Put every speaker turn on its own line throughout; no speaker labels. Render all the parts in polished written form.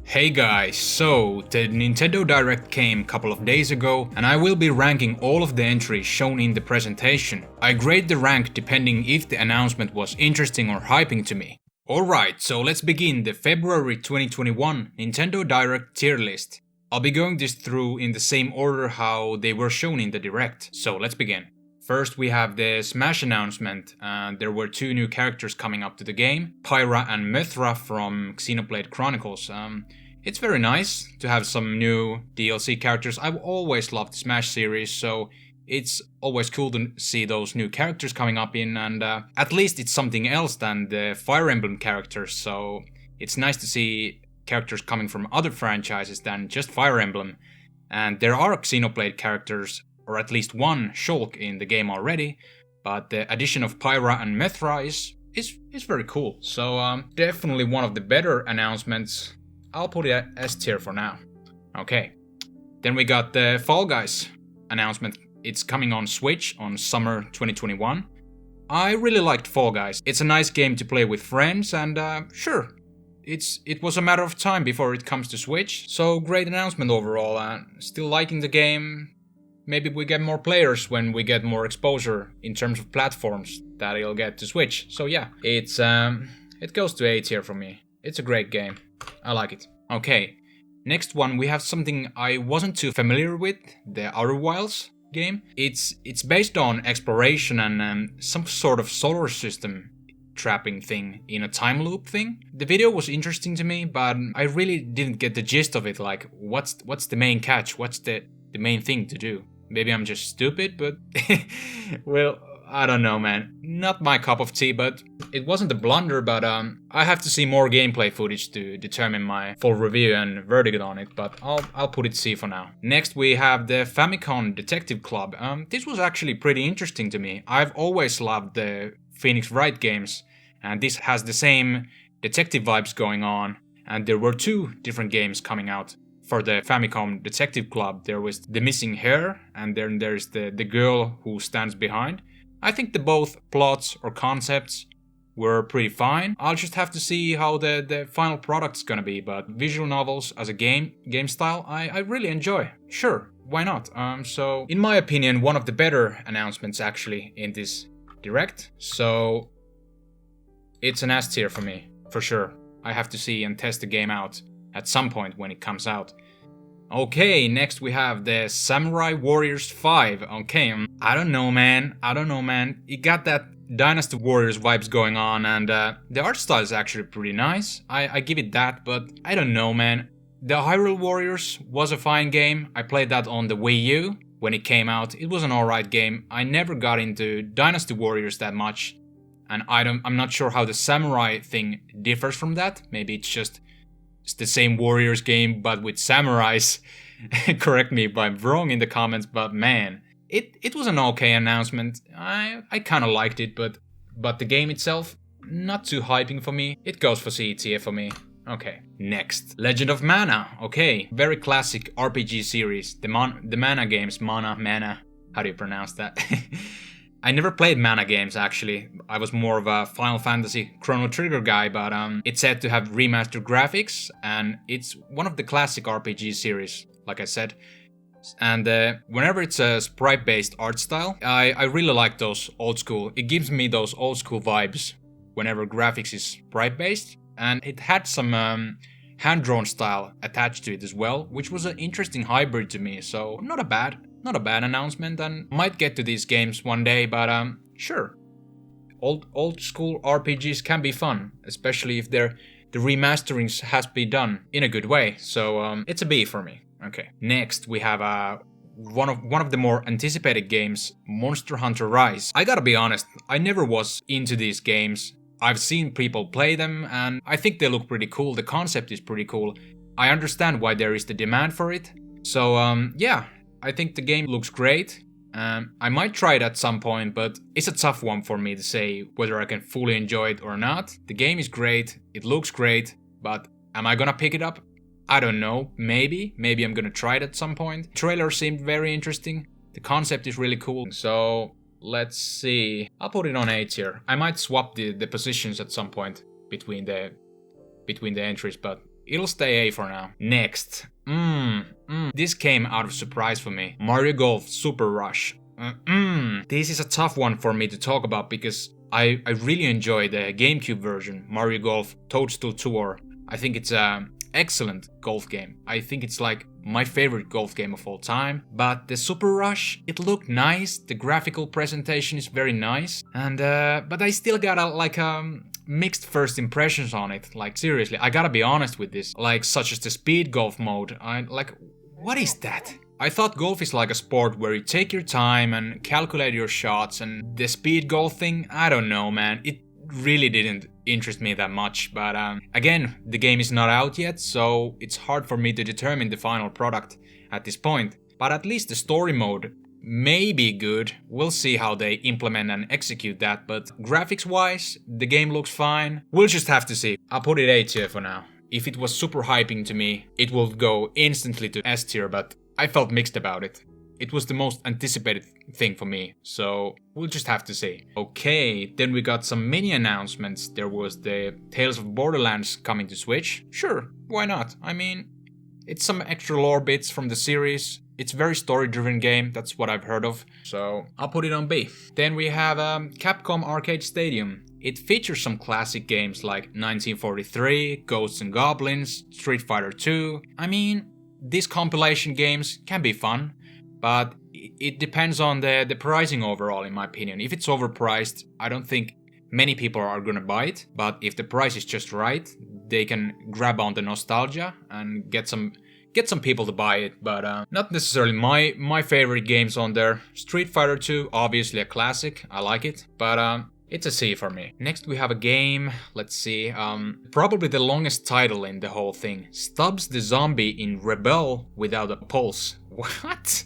Hey guys, so the Nintendo Direct came a couple of days ago and I will be ranking all of the entries shown in the presentation. I grade the rank depending if the announcement was interesting or hyping to me. Alright, so let's begin the February 2021 Nintendo Direct tier list. I'll be going this through in the same order how they were shown in the Direct, so let's begin. First we have the Smash announcement, and there were two new characters coming up to the game, Pyra and Mythra from Xenoblade Chronicles. It's very nice to have some new DLC characters. I've always loved the Smash series, so it's always cool to see those new characters coming up in, and at least it's something else than the Fire Emblem characters, so it's nice to see characters coming from other franchises than just Fire Emblem. And there are Xenoblade characters, or at least one Shulk in the game already, but the addition of Pyra and Mythra is very cool. So definitely one of the better announcements. I'll put it at S tier for now. Okay. Then we got the Fall Guys announcement. It's coming on Switch on summer 2021. I really liked Fall Guys. It's a nice game to play with friends, and sure, it was a matter of time before it comes to Switch. So great announcement overall. Still liking the game. Maybe we get more players when we get more exposure in terms of platforms that it'll get to Switch. So yeah, it goes to A tier for me. It's a great game. I like it. Okay, next one we have something I wasn't too familiar with, the Outer Wilds game. It's based on exploration and some sort of solar system trapping thing in a time loop thing. The video was interesting to me, but I really didn't get the gist of it. Like, what's the main catch? What's the main thing to do? Maybe I'm just stupid, but well, I don't know, man. Not my cup of tea, but it wasn't a blunder, but I have to see more gameplay footage to determine my full review and verdict on it, but I'll put it C for now. Next we have the Famicom Detective Club. This was actually pretty interesting to me. I've always loved the Phoenix Wright games, and this has the same detective vibes going on, and there were two different games coming out. For the Famicom Detective Club, there was The Missing Hair, and then there's the Girl Who Stands Behind. I think the both plots or concepts were pretty fine. I'll just have to see how the final product's gonna be, but visual novels as a game style, I really enjoy. Sure, why not? So, in my opinion, one of the better announcements actually in this Direct. So, it's an S tier for me, for sure. I have to see and test the game out at some point when it comes out. Okay, next we have the Samurai Warriors 5. Okay, I don't know, man. It got that Dynasty Warriors vibes going on, and the art style is actually pretty nice. I give it that, but I don't know, man. The Hyrule Warriors was a fine game. I played that on the Wii U when it came out. It was an alright game. I never got into Dynasty Warriors that much, and I'm not sure how the Samurai thing differs from that. Maybe it's the same Warriors game, but with samurais. Correct me if I'm wrong in the comments, but man, it was an okay announcement. I kind of liked it, but the game itself, not too hyping for me. It goes for C tier for me. Okay, next. Legend of Mana. Okay, very classic RPG series. The Mana games, Mana. How do you pronounce that? I never played Mana games actually. I was more of a Final Fantasy Chrono Trigger guy, but it's said to have remastered graphics, and it's one of the classic RPG series, like I said. And whenever it's a sprite-based art style, I really like those old school. It gives me those old school vibes whenever graphics is sprite-based, and it had some hand-drawn style attached to it as well, which was an interesting hybrid to me. So not a bad announcement, and might get to these games one day, but sure. Old school RPGs can be fun, especially if the remasterings has been done in a good way. So it's a B for me. Okay. Next we have one of the more anticipated games, Monster Hunter Rise. I gotta be honest, I never was into these games. I've seen people play them, and I think they look pretty cool. The concept is pretty cool. I understand why there is the demand for it. So yeah. I think the game looks great. I might try it at some point, but it's a tough one for me to say whether I can fully enjoy it or not. The game is great, it looks great, but am I gonna pick it up? I don't know, maybe I'm gonna try it at some point. The trailer seemed very interesting, the concept is really cool, so let's see. I'll put it on A tier. I might swap the positions at some point between the entries, but It'll stay A for now. Next. This came out of surprise for me. Mario Golf Super Rush. This is a tough one for me to talk about because I really enjoy the GameCube version, Mario Golf Toadstool Tour. I think it's an excellent golf game. I think it's like my favorite golf game of all time. But the Super Rush, it looked nice. The graphical presentation is very nice. And but I still got mixed first impressions on it. Like seriously, I gotta be honest with this. Like such as the speed golf mode. What is that? I thought golf is like a sport where you take your time and calculate your shots, and the speed golf thing, I don't know, man. It really didn't interest me that much, but again, the game is not out yet, so it's hard for me to determine the final product at this point. But at least the story mode may be good. We'll see how they implement and execute that, but graphics-wise, the game looks fine. We'll just have to see. I'll put it A tier for now. If it was super hyping to me, it will go instantly to S tier, but I felt mixed about it. It was the most anticipated thing for me, so we'll just have to see. Okay, then we got some mini announcements. There was the Tales of Borderlands coming to Switch. Sure, why not? I mean, it's some extra lore bits from the series. It's a very story-driven game, that's what I've heard of, so I'll put it on B. Then we have Capcom Arcade Stadium. It features some classic games like 1943, Ghosts and Goblins, Street Fighter 2. I mean, these compilation games can be fun, but it depends on the pricing overall, in my opinion. If it's overpriced, I don't think many people are gonna buy it, but if the price is just right, they can grab on the nostalgia and get some people to buy it, but not necessarily my favorite games on there. Street Fighter 2, obviously a classic, I like it, but it's a C for me. Next we have a game, let's see, probably the longest title in the whole thing. Stubbs the Zombie in Rebel Without a Pulse. What?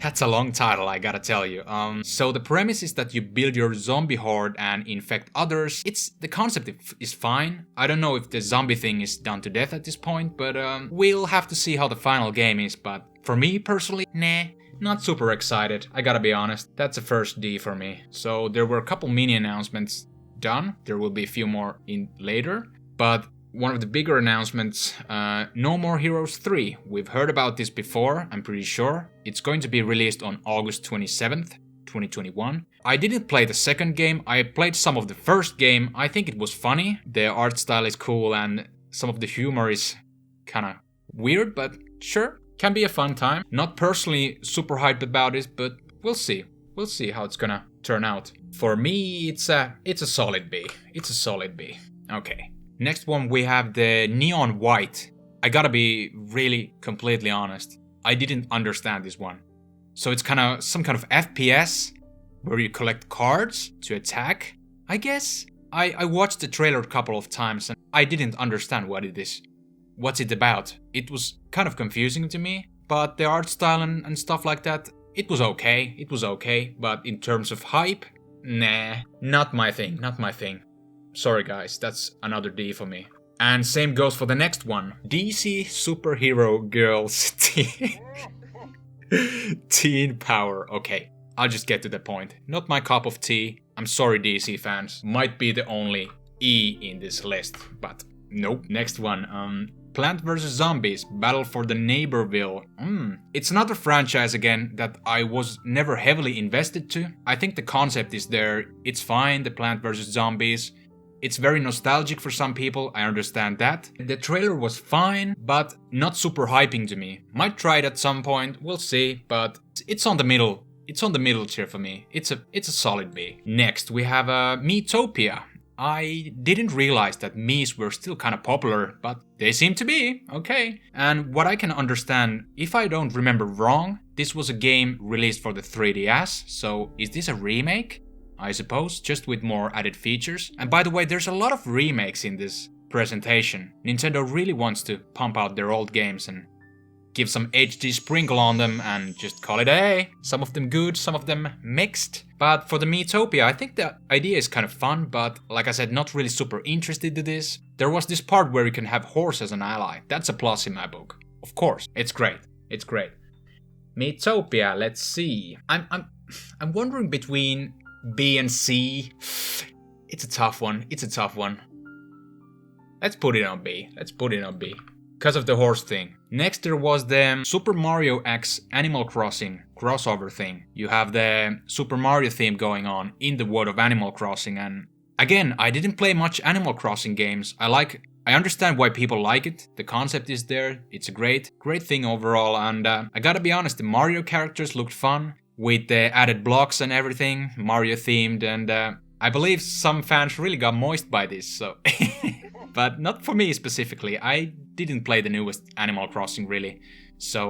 That's a long title, I gotta tell you. So the premise is that you build your zombie horde and infect others. The concept is fine. I don't know if the zombie thing is done to death at this point, but we'll have to see how the final game is. But for me personally, nah. Not super excited, I gotta be honest. That's a first D for me. So there were a couple mini announcements done. There will be a few more in later. But one of the bigger announcements, No More Heroes 3. We've heard about this before, I'm pretty sure. It's going to be released on August 27th, 2021. I didn't play the second game, I played some of the first game. I think it was funny. The art style is cool and some of the humor is kinda weird, but sure. Can be a fun time. Not personally super hyped about it, but we'll see. We'll see how it's gonna turn out. For me, it's a solid B. It's a solid B. Okay. Next one we have the Neon White. I gotta be really completely honest. I didn't understand this one. So it's some kind of FPS where you collect cards to attack, I guess? I watched the trailer a couple of times and I didn't understand what it is. What's it about? It was kind of confusing to me, but the art style and stuff like that, it was okay, but in terms of hype, nah, not my thing. Sorry guys, that's another D for me. And same goes for the next one, DC Superhero Girls Teen Power. Okay, I'll just get to the point. Not my cup of tea, I'm sorry DC fans, might be the only E in this list, but nope. Next one, Plant vs. Zombies, Battle for the Neighborville. It's another franchise again that I was never heavily invested to. I think the concept is there, it's fine, the Plant vs. Zombies. It's very nostalgic for some people, I understand that. The trailer was fine, but not super hyping to me. Might try it at some point, we'll see, but it's on the middle. It's on the middle tier for me. It's a solid B. Next we have Miitopia. I didn't realize that Miis were still kind of popular, but they seem to be, okay. And what I can understand, if I don't remember wrong, this was a game released for the 3DS, so is this a remake? I suppose, just with more added features. And by the way, there's a lot of remakes in this presentation. Nintendo really wants to pump out their old games and give some HD sprinkle on them and just call it a. Some of them good, some of them mixed. But for the Miitopia, I think the idea is kind of fun, but like I said, not really super interested in this. There was this part where you can have horse as an ally. That's a plus in my book. Of course, it's great. It's great. Miitopia, let's see. I'm wondering between B and C. It's a tough one. Let's put it on B. because of the horse thing. Next there was the Super Mario X Animal Crossing crossover thing. You have the Super Mario theme going on in the world of Animal Crossing, and again, I didn't play much Animal Crossing games. I understand why people like it. The concept is there. It's a great thing overall, and I gotta be honest, the Mario characters looked fun with the added blocks and everything, Mario themed, and I believe some fans really got moist by this, so but not for me specifically. I didn't play the newest Animal Crossing really. So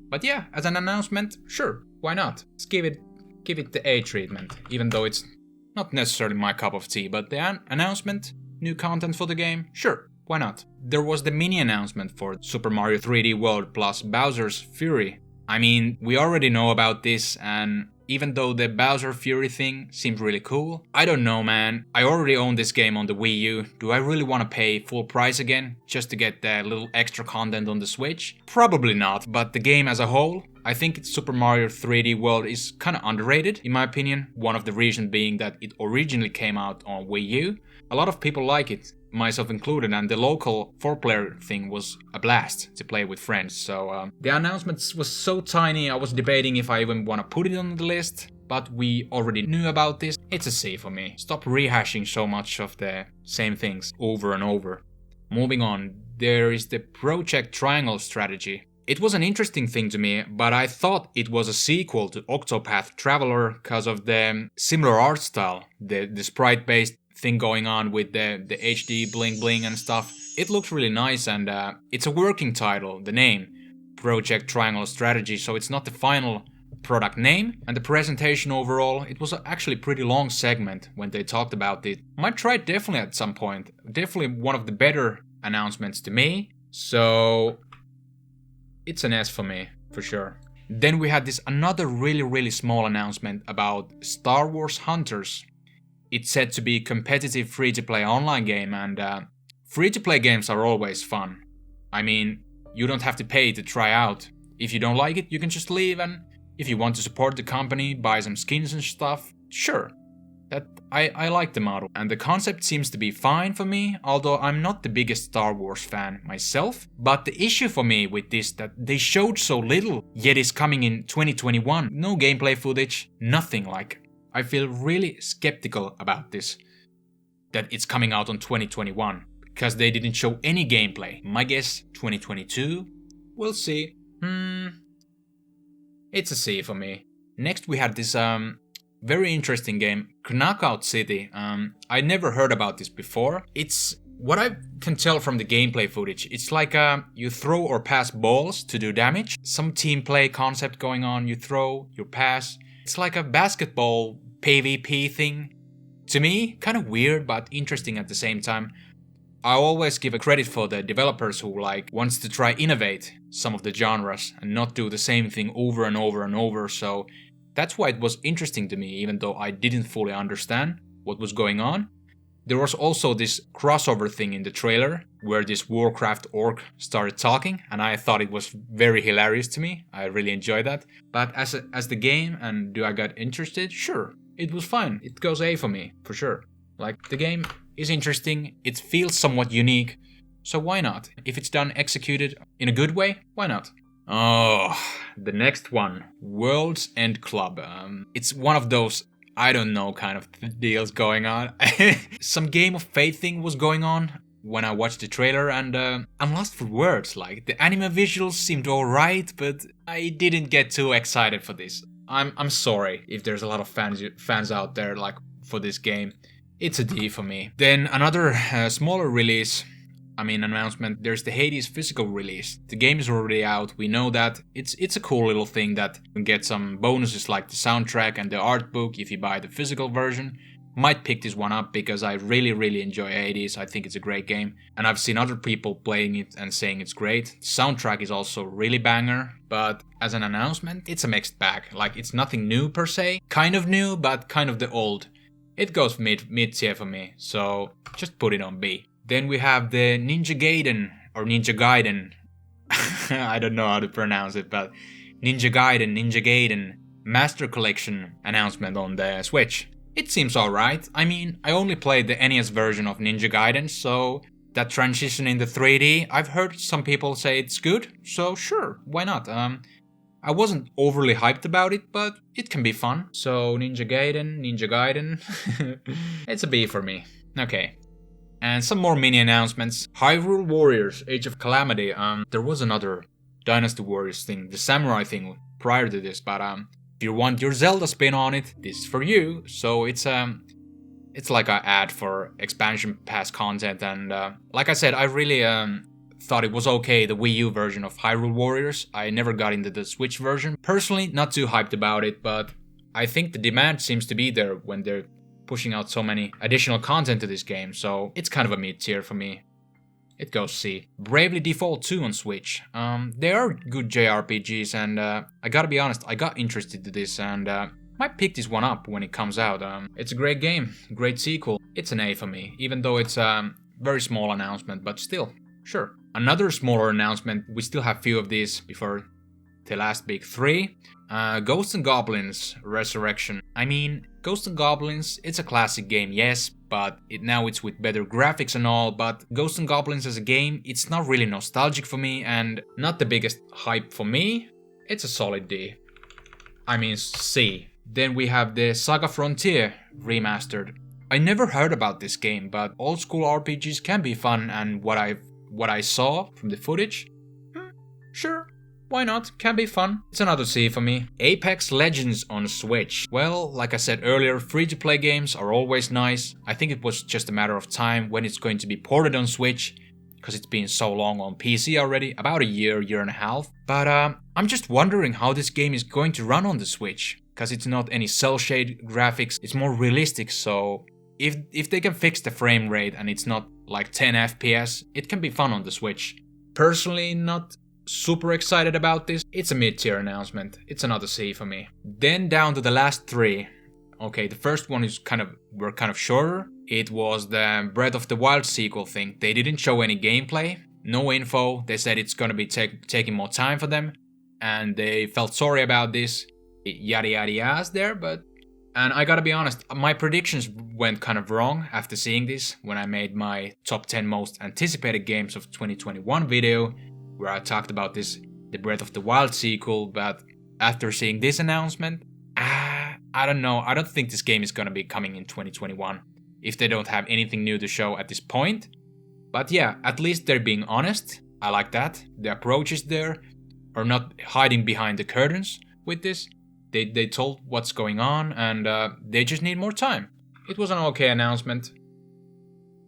but yeah, as an announcement, sure, why not? Let's give it the A treatment, even though it's not necessarily my cup of tea, but the announcement, new content for the game, sure, why not? There was the mini announcement for Super Mario 3D World plus Bowser's Fury. I mean, we already know about this, and even though the Bowser Fury thing seems really cool, I don't know, man. I already own this game on the Wii U. Do I really want to pay full price again just to get the little extra content on the Switch? Probably not, but the game as a whole, I think Super Mario 3D World is kinda underrated, in my opinion. One of the reasons being that it originally came out on Wii U. A lot of people like it, myself included, and the local 4-player thing was a blast to play with friends. So the announcement was so tiny, I was debating if I even want to put it on the list, but we already knew about this. It's a C for me. Stop rehashing so much of the same things over and over. Moving on, there is the Project Triangle strategy. It was an interesting thing to me, but I thought it was a sequel to Octopath Traveler because of the similar art style, the sprite-based thing going on with the HD bling bling and stuff. It looks really nice, and it's a working title, the name, Project Triangle Strategy, so it's not the final product name. And the presentation overall, it was actually a pretty long segment when they talked about it. Might try it definitely at some point. Definitely one of the better announcements to me, so it's an S for me, for sure. Then we had this another really small announcement about Star Wars Hunters. It's said to be a competitive free-to-play online game, and free-to-play games are always fun. I mean, you don't have to pay to try out. If you don't like it, you can just leave, and if you want to support the company, buy some skins and stuff, sure. I like the model, and the concept seems to be fine for me, although I'm not the biggest Star Wars fan myself. But the issue for me with this that they showed so little, yet it's coming in 2021. No gameplay footage, nothing like. I feel really skeptical about this, that it's coming out on 2021, because they didn't show any gameplay. My guess, 2022? We'll see. It's a C for me. Next we had this very interesting game, Knockout City. I never heard about this before. It's, what I can tell from the gameplay footage, it's like you throw or pass balls to do damage. Some team play concept going on, you throw, you pass. It's like a basketball PvP thing. To me, kind of weird but interesting at the same time. I always give a credit for the developers who wants to try innovate some of the genres and not do the same thing over and over and over, so that's why it was interesting to me, even though I didn't fully understand what was going on. There was also this crossover thing in the trailer, where this Warcraft orc started talking, and I thought it was very hilarious to me. I really enjoyed that. But as the game, and do I get interested? Sure, it was fine. It goes A for me, for sure. The game is interesting, it feels somewhat unique, so why not? If it's done executed in a good way, why not? Oh, the next one, World's End Club. It's one of those, I don't know, kind of deals going on. Some game of faith thing was going on when I watched the trailer, and I'm lost for words. The anime visuals seemed alright, but I didn't get too excited for this. I'm sorry if there's a lot of fans out there for this game. It's a D for me. Then another smaller release, announcement, there's the Hades physical release. The game is already out, we know that. It's a cool little thing that you can get some bonuses like the soundtrack and the art book if you buy the physical version. Might pick this one up because I really enjoy Hades. I think it's a great game, and I've seen other people playing it and saying it's great. The soundtrack is also really banger, but as an announcement, it's a mixed bag. It's nothing new per se. Kind of new, but kind of the old. It goes mid-tier for me, so just put it on B. Then we have the Ninja Gaiden. I don't know how to pronounce it, but Ninja Gaiden Master Collection announcement on the Switch. It seems alright. I only played the NES version of Ninja Gaiden, so That transition into 3D, I've heard some people say it's good, so sure, why not? I wasn't overly hyped about it, but it can be fun. So Ninja Gaiden, it's a B for me. Okay. And some more mini announcements. Hyrule Warriors, Age of Calamity. There was another Dynasty Warriors thing, the Samurai thing prior to this, but if you want your Zelda spin on it, this is for you. So it's like an ad for expansion pass content, and like I said, I really thought it was okay, the Wii U version of Hyrule Warriors. I never got into the Switch version. Personally, not too hyped about it, but I think the demand seems to be there when they're pushing out so many additional content to this game, so it's kind of a mid-tier for me. It goes C. Bravely Default 2 on Switch. They are good JRPGs, and I gotta be honest, I got interested to this, and might pick this one up when it comes out. It's a great game, great sequel. It's an A for me, even though it's a very small announcement, but still, sure. Another smaller announcement, we still have few of these before the last big three. Ghosts and Goblins Resurrection. I mean, Ghosts and Goblins, it's a classic game, yes, but now it's with better graphics and all, but Ghosts and Goblins as a game, it's not really nostalgic for me and not the biggest hype for me. It's a solid D. I mean C. Then we have the SaGa Frontier Remastered. I never heard about this game, but old school RPGs can be fun, and what I saw from the footage, sure, why not, can be fun. It's another C for me. Apex Legends on Switch. Well, like I said earlier, free-to-play games are always nice. I think it was just a matter of time when it's going to be ported on Switch, because it's been so long on PC already, about a year and a half. But I'm just wondering how this game is going to run on the Switch, because it's not any cel-shade graphics, it's more realistic, so if they can fix the frame rate and it's not like 10 FPS, it can be fun on the Switch. Personally, not super excited about this. It's a mid-tier announcement. It's another C for me. Then down to the last three. Okay, the first one were kind of shorter. It was the Breath of the Wild sequel thing. They didn't show any gameplay, no info. They said it's gonna be taking more time for them, and they felt sorry about this. Yada yada yada there, but... And I gotta be honest, my predictions went kind of wrong after seeing this when I made my top 10 most anticipated games of 2021 video, where I talked about this, the Breath of the Wild sequel, but after seeing this announcement, I don't know, I don't think this game is gonna be coming in 2021, if they don't have anything new to show at this point. But yeah, at least they're being honest, I like that, the approach is there, or not hiding behind the curtains with this. They told what's going on, and they just need more time. It was an okay announcement.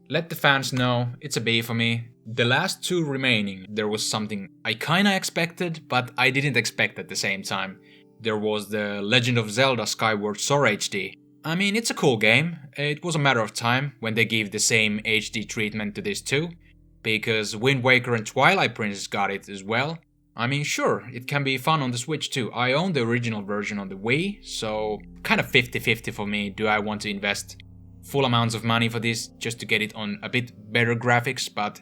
Let the fans know, it's a B for me. The last two remaining, there was something I kinda expected, but I didn't expect at the same time. There was the Legend of Zelda Skyward Sword HD. I mean, it's a cool game. It was a matter of time when they gave the same HD treatment to this too, because Wind Waker and Twilight Princess got it as well. I mean, sure, it can be fun on the Switch too. I own the original version on the Wii, so kind of 50-50 for me. Do I want to invest full amounts of money for this just to get it on a bit better graphics? But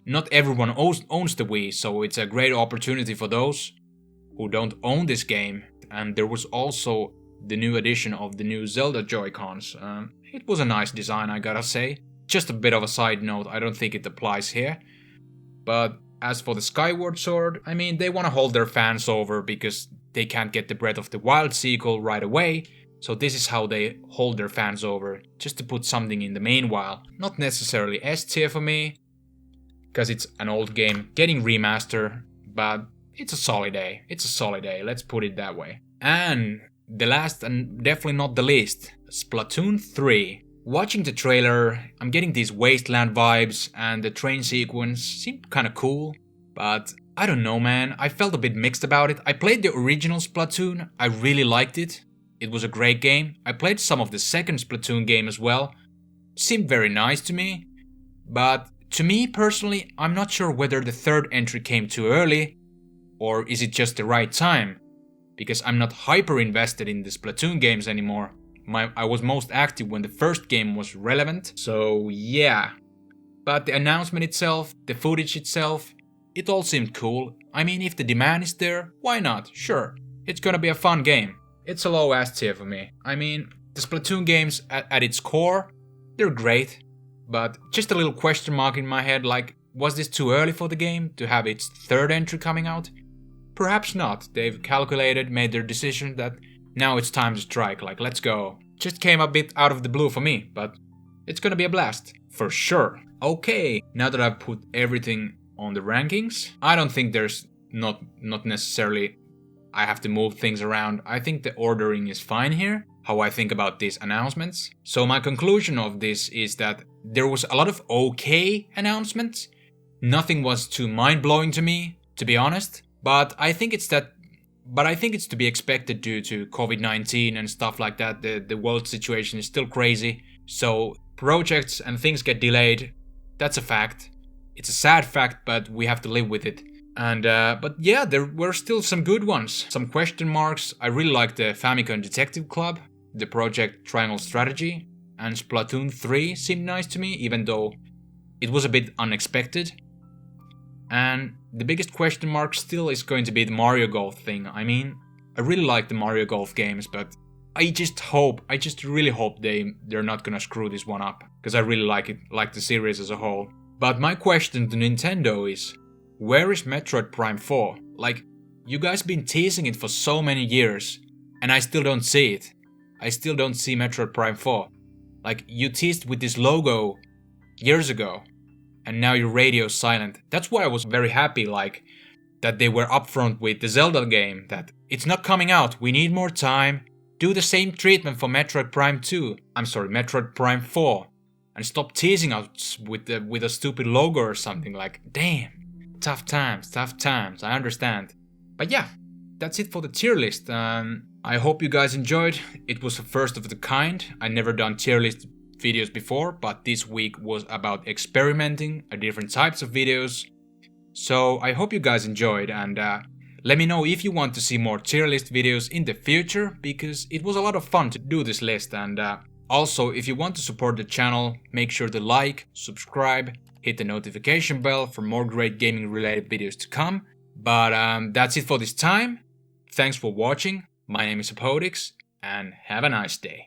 not everyone owns the Wii, so it's a great opportunity for those who don't own this game. And there was also the new edition of the new Zelda Joy-Cons. It was a nice design, I gotta say. Just a bit of a side note, I don't think it applies here. But as for the Skyward Sword, I mean, they want to hold their fans over because they can't get the Breath of the Wild sequel right away, so this is how they hold their fans over, just to put something in the meanwhile. Not necessarily S tier for me, because it's an old game getting remastered, but it's a solid A. It's a solid A, let's put it that way. And the last and definitely not the least, Splatoon 3. Watching the trailer, I'm getting these wasteland vibes, and the train sequence seemed kinda cool, but I don't know, man, I felt a bit mixed about it. I played the original Splatoon, I really liked it. It was a great game. I played some of the second Splatoon game as well. Seemed very nice to me, but to me personally, I'm not sure whether the third entry came too early, or is it just the right time, because I'm not hyper invested in the Splatoon games anymore. I was most active when the first game was relevant, so yeah. But the announcement itself, the footage itself, it all seemed cool. I mean, if the demand is there, why not? Sure, it's gonna be a fun game. It's a low S tier for me. I mean, the Splatoon games at its core, they're great. but just a little question mark in my head, like, was this too early for the game to have its third entry coming out? Perhaps not. They've calculated, made their decision that now it's time to strike, like, let's go. Just came a bit out of the blue for me, but it's gonna be a blast, for sure. Okay, now that I've put everything on the rankings, I don't think there's not necessarily I have to move things around. I think the ordering is fine here, how I think about these announcements. So my conclusion of this is that there was a lot of okay announcements. Nothing was too mind-blowing to me, to be honest. But I think it's to be expected due to COVID-19 and stuff like that. The world situation is still crazy. So projects and things get delayed. That's a fact. It's a sad fact, but we have to live with it. And but yeah, there were still some good ones. Some question marks. I really like the Famicom Detective Club, the Project Triangle Strategy, and Splatoon 3 seemed nice to me, even though it was a bit unexpected. And the biggest question mark still is going to be the Mario Golf thing. I mean, I really like the Mario Golf games, but I just really hope they're not gonna screw this one up, because I really like the series as a whole. But my question to Nintendo is, where is Metroid Prime 4? Like, you guys been teasing it for so many years, and I still don't see it. I still don't see Metroid Prime 4. Like, you teased with this logo years ago, and now your radio's silent. That's why I was very happy, like, that they were upfront with the Zelda game, that it's not coming out, we need more time. Do the same treatment for Metroid Prime 2. Metroid Prime 4. And stop teasing us with a stupid logo or something, like, damn. Tough times, I understand. But yeah, that's it for the tier list. I hope you guys enjoyed. It was a first of the kind. I never done tier list videos before, but this week was about experimenting different types of videos. So I hope you guys enjoyed, and let me know if you want to see more tier list videos in the future, because it was a lot of fun to do this list. And also, if you want to support the channel, make sure to like, subscribe, hit the notification bell for more great gaming related videos to come. But that's it for this time. Thanks for watching. My name is Hepodix, and have a nice day.